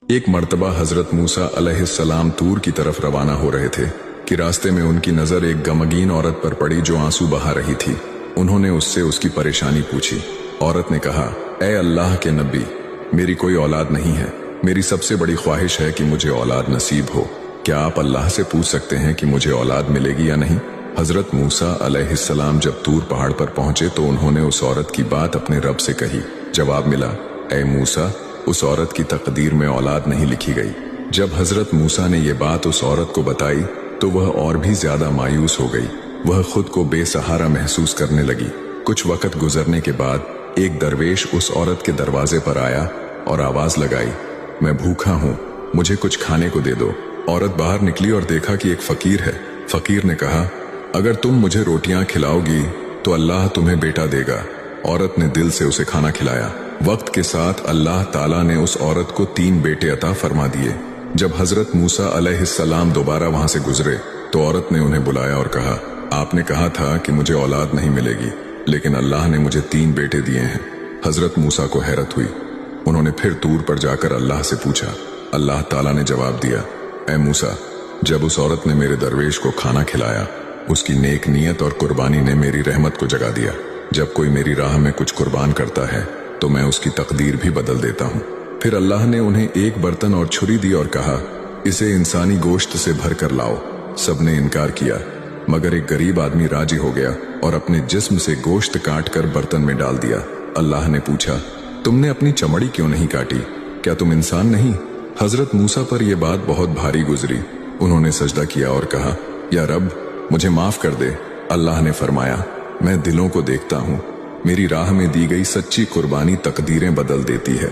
एक मर्तबा हजरत मूसा अलैहिस्सलाम तूर की तरफ रवाना हो रहे थे कि रास्ते में उनकी नजर एक गमगीन औरत पर पड़ी जो आंसू बहा रही थी। उन्होंने उससे उसकी परेशानी पूछी। औरत ने कहा, ऐ अल्लाह के नबी, मेरी कोई औलाद नहीं है। मेरी सबसे बड़ी ख्वाहिश है कि मुझे औलाद नसीब हो। क्या आप अल्लाह से पूछ सकते हैं कि मुझे औलाद मिलेगी या नहीं? हजरत मूसा अलैहिस्सलाम जब तूर पहाड़ पर पहुंचे तो उन्होंने उस औरत की बात अपने रब से कही। जवाब मिला, ऐ मूसा, उस औरत की तकदीर में औलाद नहीं लिखी गई। जब हजरत मूसा ने ये बात उस औरत को बताई तो वह और भी ज्यादा मायूस हो गई। वह खुद को बेसहारा महसूस करने लगी। कुछ वक्त गुजरने के बाद एक दरवेश उस औरत के दरवाजे पर आया और आवाज लगाई, मैं भूखा हूँ, मुझे कुछ खाने को दे दो। औरत बाहर निकली और देखा कि एक फकीर है। फकीर ने कहा, अगर तुम मुझे रोटियां खिलाओगी तो अल्लाह तुम्हें बेटा देगा। औरत ने दिल से उसे खाना खिलाया। वक्त के साथ अल्लाह ताला ने उस औरत को 3 बेटे अता फरमा दिए। जब हजरत मूसा अलैहिस्सलाम दोबारा वहां से गुजरे तो औरत ने उन्हें बुलाया और कहा, आपने कहा था कि मुझे औलाद नहीं मिलेगी, लेकिन अल्लाह ने मुझे 3 बेटे दिए हैं। हजरत मूसा को हैरत हुई। उन्होंने फिर तूर पर जाकर अल्लाह से पूछा। अल्लाह ताला ने जवाब दिया, ऐ मूसा, जब उस औरत ने मेरे दरवेश को खाना खिलाया, उसकी नेक नीयत और कुर्बानी ने मेरी रहमत को जगा दिया। जब कोई मेरी राह में कुछ कुर्बान करता है तो मैं उसकी तकदीर भी बदल देता हूँ। फिर अल्लाह ने उन्हें एक बर्तन और छुरी दी और कहा, इसे इंसानी गोश्त से भर कर लाओ। सबने इनकार किया, मगर एक गरीब आदमी राजी हो गया और अपने जिस्म से गोश्त काट कर बर्तन में डाल दिया। अल्लाह ने पूछा, तुमने अपनी चमड़ी क्यों नहीं काटी? क्या तुम इंसान नहीं? हजरत मूसा पर यह बात बहुत भारी गुजरी। उन्होंने सजदा किया और कहा, या रब, मुझे माफ कर दे। अल्लाह ने फरमाया, मैं दिलों को देखता हूँ। मेरी राह में दी गई सच्ची कुर्बानी तकदीरें बदल देती है।